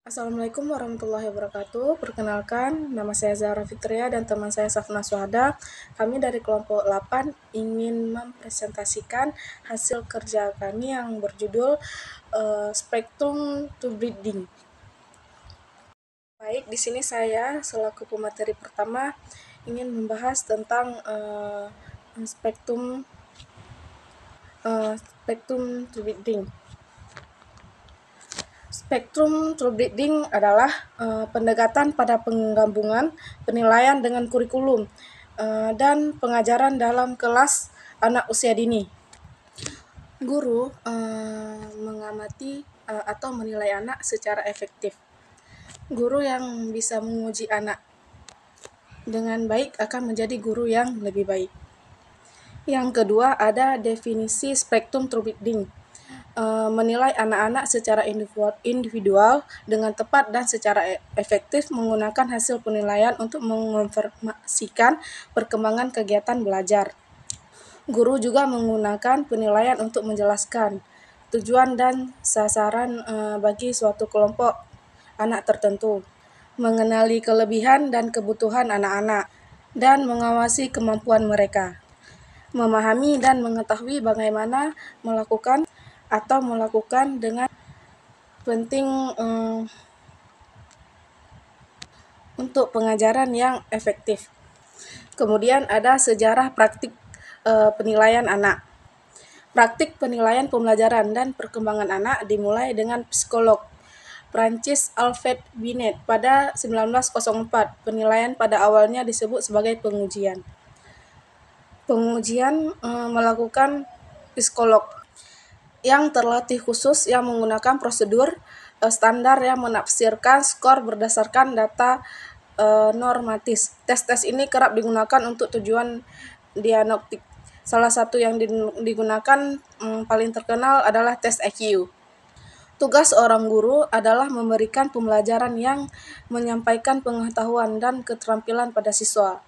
Assalamualaikum warahmatullahi wabarakatuh. Perkenalkan, nama saya Zahra Fitria dan teman saya Safna Suhada. Kami dari kelompok 8 ingin mempresentasikan hasil kerja kami yang berjudul Spectrum to Breeding. Baik, di sini saya selaku pemateri pertama ingin membahas tentang spektrum spektrum to breeding. Spektrum true breeding adalah pendekatan pada penggabungan penilaian dengan kurikulum dan pengajaran dalam kelas anak usia dini. Guru mengamati atau menilai anak secara efektif. Guru yang bisa menguji anak dengan baik akan menjadi guru yang lebih baik. Yang kedua ada definisi spektrum true breeding. Menilai anak-anak secara individual dengan tepat dan secara efektif menggunakan hasil penilaian untuk menginformasikan perkembangan kegiatan belajar. Guru juga menggunakan penilaian untuk menjelaskan tujuan dan sasaran bagi suatu kelompok anak tertentu, mengenali kelebihan dan kebutuhan anak-anak, dan mengawasi kemampuan mereka, memahami dan mengetahui bagaimana melakukan dengan penting untuk pengajaran yang efektif. Kemudian ada sejarah praktik penilaian anak. Praktik penilaian pembelajaran dan perkembangan anak dimulai dengan psikolog Prancis Alfred Binet pada 1904. Penilaian pada awalnya disebut sebagai pengujian. Pengujian melakukan psikolog yang terlatih khusus yang menggunakan prosedur standar yang menafsirkan skor berdasarkan data normatif. Tes-tes ini kerap digunakan untuk tujuan diagnostik. Salah satu yang digunakan paling terkenal adalah tes IQ. Tugas seorang guru adalah memberikan pembelajaran yang menyampaikan pengetahuan dan keterampilan pada siswa.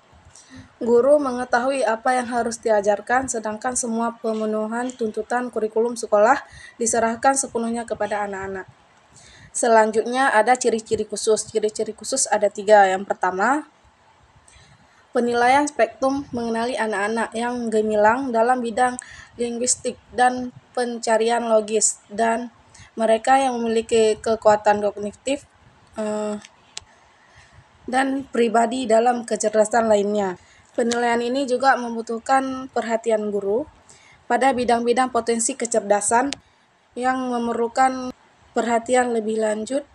Guru mengetahui apa yang harus diajarkan, sedangkan semua pemenuhan tuntutan kurikulum sekolah diserahkan sepenuhnya kepada anak-anak. Selanjutnya ada ciri-ciri khusus. Ciri-ciri khusus ada 3. Yang pertama, penilaian spektrum mengenali anak-anak yang gemilang dalam bidang linguistik dan pencarian logis, dan mereka yang memiliki kekuatan kognitif dan pribadi dalam kecerdasan lainnya. Penilaian ini juga membutuhkan perhatian guru pada bidang-bidang potensi kecerdasan yang memerlukan perhatian lebih lanjut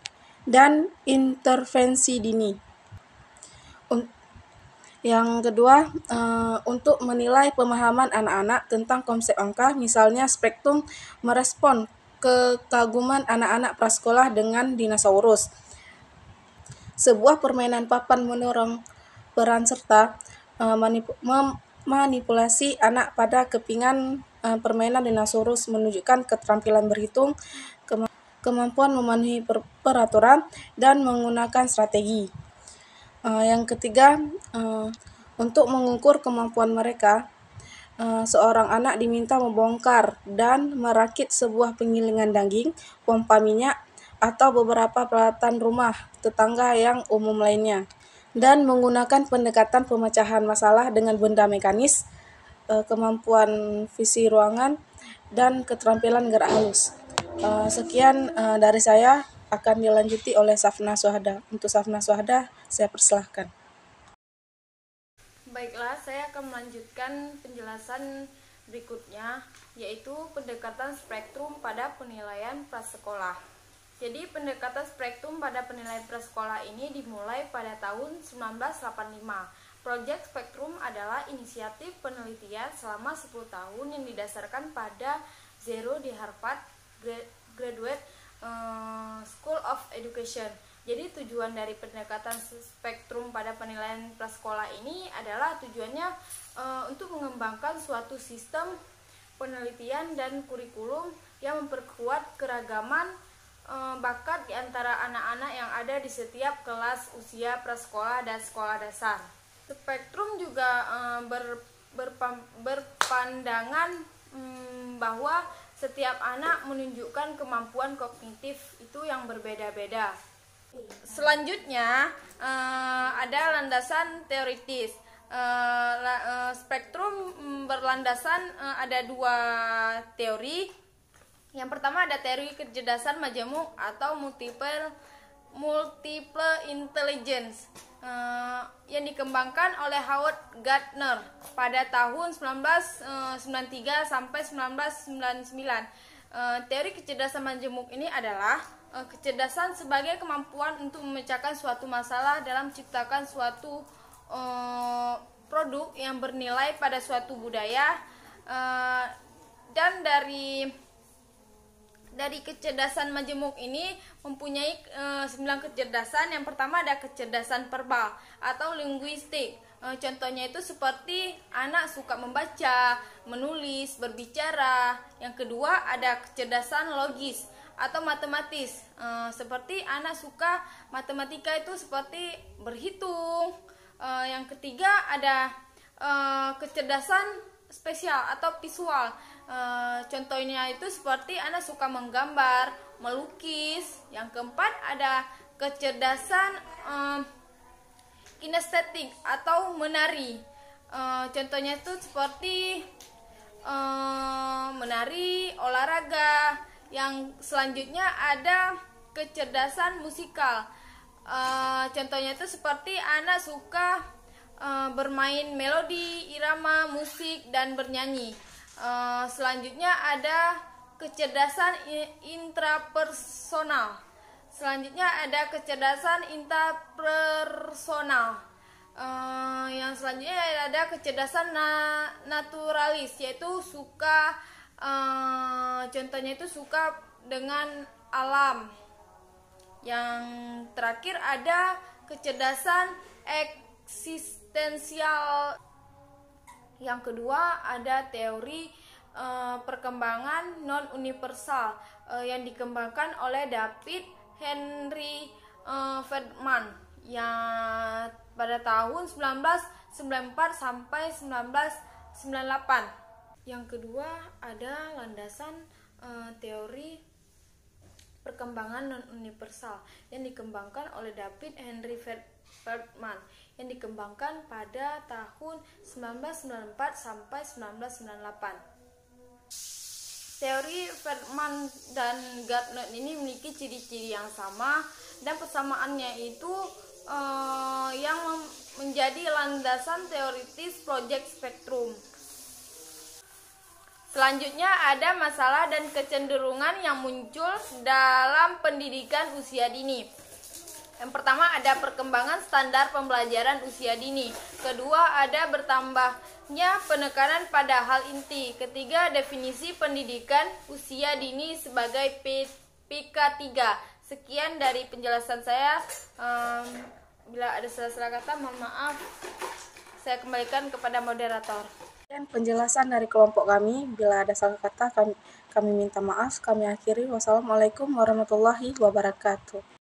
dan intervensi dini. Yang kedua, untuk menilai pemahaman anak-anak tentang konsep angka, misalnya spektrum merespon kekaguman anak-anak prasekolah dengan dinosaurus. Sebuah permainan papan mendorong peran serta memanipulasi anak pada kepingan permainan dinosaurus menunjukkan keterampilan berhitung, kemampuan memenuhi peraturan, dan menggunakan strategi. Yang ketiga, untuk mengukur kemampuan mereka, seorang anak diminta membongkar dan merakit sebuah penggilingan daging, pompa minyak, atau beberapa peralatan rumah tetangga yang umum lainnya, dan menggunakan pendekatan pemecahan masalah dengan benda mekanis, kemampuan visi ruangan, dan keterampilan gerak halus. Sekian dari saya, akan dilanjuti oleh Safna Suhada. Untuk Safna Suhada, saya persilahkan. Baiklah, saya akan melanjutkan penjelasan berikutnya, yaitu pendekatan spektrum pada penilaian prasekolah. Jadi, pendekatan spektrum pada penilaian prasekolah ini dimulai pada tahun 1985. Proyek Spektrum adalah inisiatif penelitian selama 10 tahun yang didasarkan pada Zero di Harvard Graduate School of Education. Jadi tujuan dari pendekatan spektrum pada penilaian prasekolah ini adalah tujuannya untuk mengembangkan suatu sistem penelitian dan kurikulum yang memperkuat keragaman bakat di antara anak-anak yang ada di setiap kelas usia prasekolah dan sekolah dasar. Spektrum juga berpandangan bahwa setiap anak menunjukkan kemampuan kognitif itu yang berbeda-beda. Selanjutnya ada landasan teoritis. Spektrum berlandasan ada dua teori. Yang pertama ada teori kecerdasan majemuk atau multiple intelligence yang dikembangkan oleh Howard Gardner pada tahun 1993 sampai 1999. Teori kecerdasan majemuk ini adalah kecerdasan sebagai kemampuan untuk memecahkan suatu masalah dalam menciptakan suatu produk yang bernilai pada suatu budaya, dan dari kecerdasan majemuk ini mempunyai 9 kecerdasan. Yang pertama ada kecerdasan verbal atau linguistik. Contohnya itu seperti anak suka membaca, menulis, berbicara. Yang kedua ada kecerdasan logis atau matematis. Seperti anak suka matematika itu seperti berhitung. Yang ketiga ada kecerdasan spesial atau visual. Contohnya itu seperti anak suka menggambar, melukis. Yang keempat ada kecerdasan kinestetik atau menari. Contohnya itu seperti menari, olahraga. Yang selanjutnya ada kecerdasan musikal. Contohnya itu seperti anak suka bermain melodi, irama, musik, dan bernyanyi. Selanjutnya ada kecerdasan intrapersonal. Selanjutnya ada kecerdasan interpersonal. Yang selanjutnya ada kecerdasan naturalis, yaitu suka, contohnya itu suka dengan alam. Yang terakhir ada kecerdasan eksistensial. Yang kedua ada teori perkembangan non-universal yang dikembangkan oleh David Henry Feldman yang pada tahun 1994 sampai 1998. Yang kedua ada landasan teori perkembangan non-universal yang dikembangkan oleh David Henry Feldman yang dikembangkan pada tahun 1994 sampai 1998. Teori Feldman dan Gardner ini memiliki ciri-ciri yang sama, dan persamaannya itu yang menjadi landasan teoritis proyek spektrum. Selanjutnya ada masalah dan kecenderungan yang muncul dalam pendidikan usia dini. Yang pertama ada perkembangan standar pembelajaran usia dini. Kedua ada bertambahnya penekanan pada hal inti. Ketiga definisi pendidikan usia dini sebagai PK3. Sekian dari penjelasan saya. Bila ada salah-salah kata mohon maaf. Saya kembalikan kepada moderator. Dan penjelasan dari kelompok kami. Bila ada salah kata kami minta maaf. Kami akhiri. Wassalamualaikum warahmatullahi wabarakatuh.